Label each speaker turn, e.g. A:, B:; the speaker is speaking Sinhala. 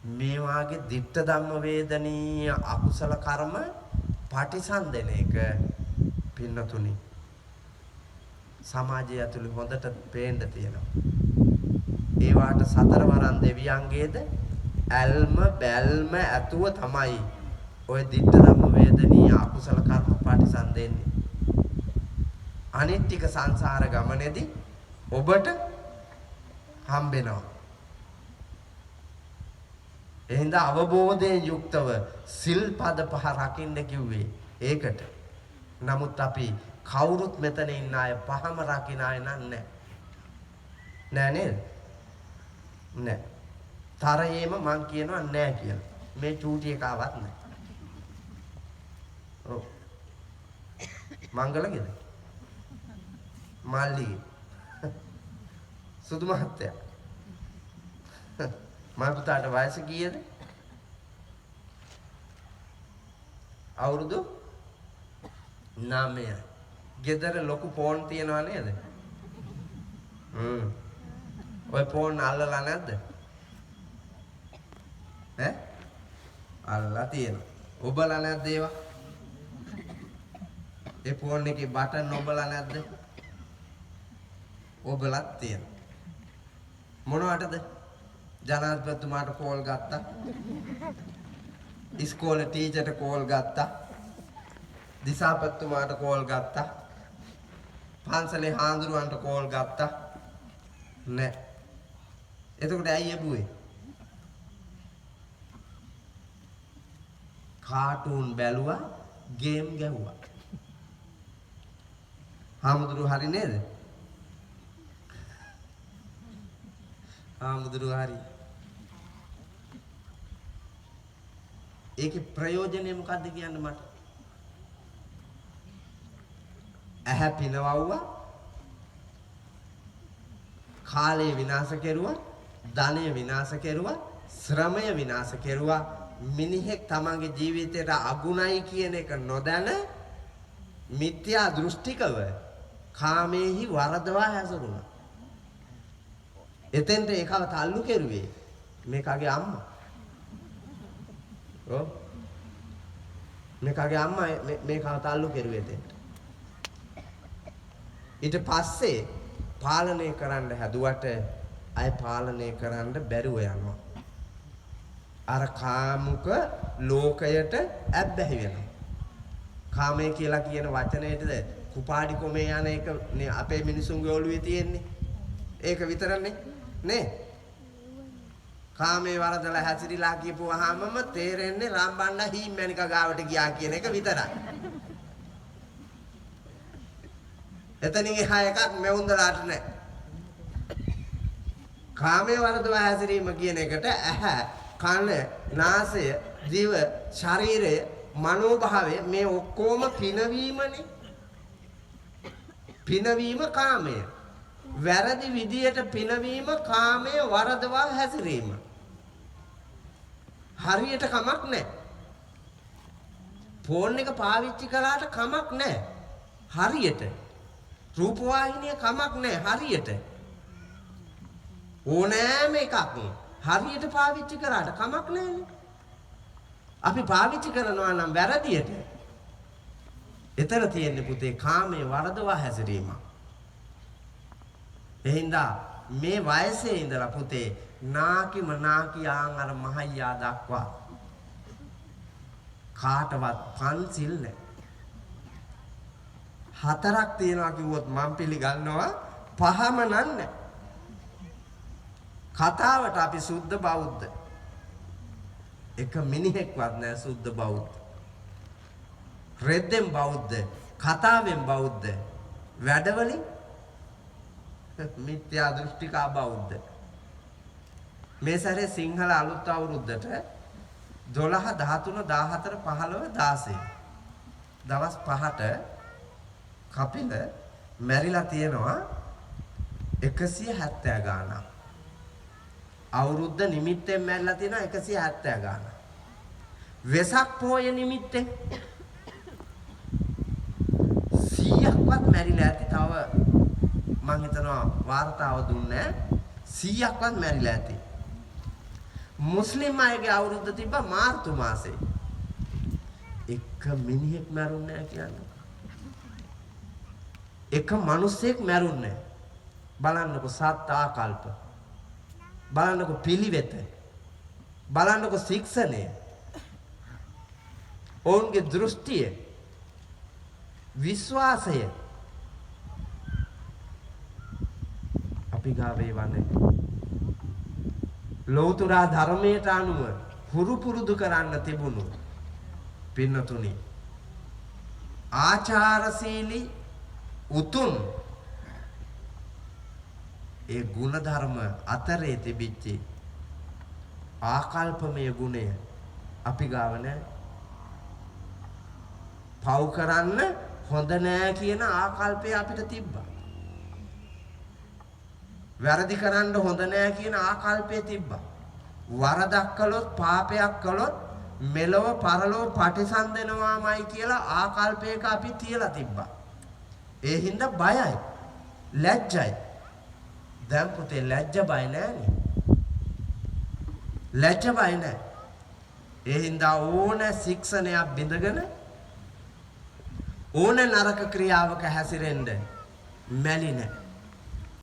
A: මේ වාගේ ditta ධම්ම වේදනීය අකුසල කර්ම පටිසන්දන එක පින්නතුනි සමාජය ඇතුළේ හොඳට පේන්න තියෙනවා. ඒ වාට සතරවරන් දෙවියන්ගේද ඇල්ම බැල්ම ඇතුව තමයි ඔය ditta ධම්ම වේදනීය අකුසල කර්ම පටිසන්දෙන්නේ. අනිත් ටික සංසාර ගමනේදී ඔබට හම්බෙනවා. එහෙනම් අවබෝධයෙන් යුක්තව සිල්පද පහ රකින්න කිව්වේ ඒකට. නමුත් අපි කවුරුත් මෙතන ඉන්න අය පහම රකින්න අය නෑ. නෑ නේද? නෑ. තරයේම මං කියනවා නෑ කියලා. මේ චූටි එකවත් නෑ. ඔව්. මංගලගේද? මල්ලි. සුදු මහත්තයා. මම පුතාට වයස කීයද? අවුරුදු 9යි. ගෙදර ලොකු ෆෝන් තියනවා නේද? ඔය ෆෝන් අල්ලලා නැද්ද? ඈ? අල්ලලා තියෙනවා. ඔබලා නැද්ද ඒවා? ඒ ෆෝන් එකේ බටන් ඔබලා නැද්ද? ඔබලත් තියෙනවා. මොනවටද? ජනාධිපතිතුමාට කෝල් ගත්තා. ඉස්කෝලේ ටීචර්ට කෝල් ගත්තා. දිසාපතිතුමාට කෝල් ගත්තා. පන්සලේ හාමුදුරුවන්ට කෝල් ගත්තා. නෑ. එතකොට ඇයි එබුවේ? කාටුන් බැලුවා, ගේම් ගැහුවා. හාමුදුරුවෝ හරි නේද? හාමුදුරුවෝ හරි. ඒකේ ප්‍රයෝජනේ මොකද්ද කියන්න මට? ඇහැ පිනවවුවා, කාලය විනාශ කෙරුවා, ධනය විනාශ කෙරුවා, ශ්‍රමය විනාශ කෙරුවා. මිනිහෙක් තමන්ගේ ජීවිතයට අගුණයි කියන එක නොදැන මිත්‍යා දෘෂ්ටිකව කාමේහි වරදවා හැසිරුණා. එතෙන්ට ඒකව තල්ලු කෙරුවේ මේකගේ අම්මා. ඔව්. මේකගේ අම්මා මේකව තල්ලු කෙරුවේ එතෙන්ට. ඊට පස්සේ පාලනය කරන්න හැදුවට අය පාලනය කරන්න බැරුව යනවා. අර කාමුක ලෝකයට ඇබ්බැහි වෙනවා. කාමය කියලා කියන වචනයේද කුපාඩි කොමේ යන එක අපේ මිනිසුන්ගේ ඔළුවේ තියෙන්නේ. ඒක විතරනේ නේ. කාමේ වරදලා හැසිරීලා කියපුවාමම තේරෙන්නේ රම්බන්න හීම්මැනික ගාවට ගියා කියන එක විතරයි. එතනින් එහා එකක් මෙවුන්දලාට නැහැ. කාමයේ වරදවා හැසිරීම කියන එකට ඇහැ, කන, නාසය, දිව, ශරීරය, මනෝභාවය මේ ඔක්කොම පිනවීමනේ. පිනවීම කාමය. වැරදි විදියට පිනවීම කාමයේ වරදවා හැසිරීම. හරියට කමක් නැහැ. ෆෝන් එක පාවිච්චි කළාට කමක් නැහැ. හරියට. රූපවාහිනිය කමක් නැහැ. හරියට. ඕනෑම එකක් හරියට පාවිච්චි කරාට කමක් නැහැ. අපි පාවිච්චි කරනවා නම් වැරදියට. එතන තියෙන්නේ පුතේ කාමයේ වරදවා හැසිරීම. එහෙනම් මේ වයසේ ඉඳලා පුතේ නාකිම නාකියාන් අර මහయ్యා දක්වා කාටවත් පන්සිල් නැහැ. හතරක් තියනවා කිව්වොත් මම පිළිගන්නවා පහම නන්නේ. කතාවට අපි සුද්ධ බෞද්ධ. එක මිනිහෙක්වත් නැහැ සුද්ධ බෞද්ධ. රෙද්දෙන් බෞද්ධ, කතාවෙන් බෞද්ධ, වැඩවලින් මිත්‍යා දෘෂ්ටිකා බෞද්ධ. මේ සැරේ සිංහල අලුත් අවුරුද්දට 12 13 14 15 16 දවස් 5ට කපිල මැරිලා තියෙනවා 170 ගාණක්. අවුරුද්ද නිමිත්තෙන් මැරිලා තියෙනවා 170 ගාණක්. වෙසක් පොය නිමිත්තෙන් 100ක්වත් මැරිලා ඇති. තව මං හිතනවා වාර්තාව දුන්නේ 100ක්වත් මැරිලා ඇති. මුස්ලිම් අයගේ අවුරුද්ද තිබ්බා මාර්තු මාසේ. එක මිනිහෙක් මැරුන්නේ නැහැ කියන්නේ. එක මිනිහෙක් මැරුන්නේ නැහැ. බලන්නකො සත් ආකල්ප. බලන්නකො පිළිවෙත. බලන්නකො ශික්ෂණය. ඔවුන්ගේ දෘෂ්ටිය. විශ්වාසය. අපි ගාවේ වන්නේ ලෞතර ධර්මයට අනුව හුරු පුරුදු කරන්න තිබුණු පින්නතුනි ආචාරශීලී උතුම් ඒ ගුණ ධර්ම අතරේ තිබිච්ච ආකල්පමය ගුණය අපි ගාව නැහැ. පව් කරන්න හොඳ නෑ කියන ආකල්පය අපිට තිබ්බා. වැරදි කරන්න හොඳ නෑ කියන ආකල්පය තිබ්බා. වරදක් කළොත් පාපයක් කළොත් මෙලොව පරලොව පටිසන්ධනවාමයි කියලා ආකල්පයක අපි තියලා තිබ්බා. ඒ හින්දා බයයි. ලැජ්ජයි. දැන් පුතේ ලැජ්ජ බය නෑනේ. ලැජ්ජ බය නෑ. ඒ හින්දා ඕන ශික්ෂණයක් බිඳගෙන ඕන නරක ක්‍රියාවක හැසිරෙන්න මැලි නෑ.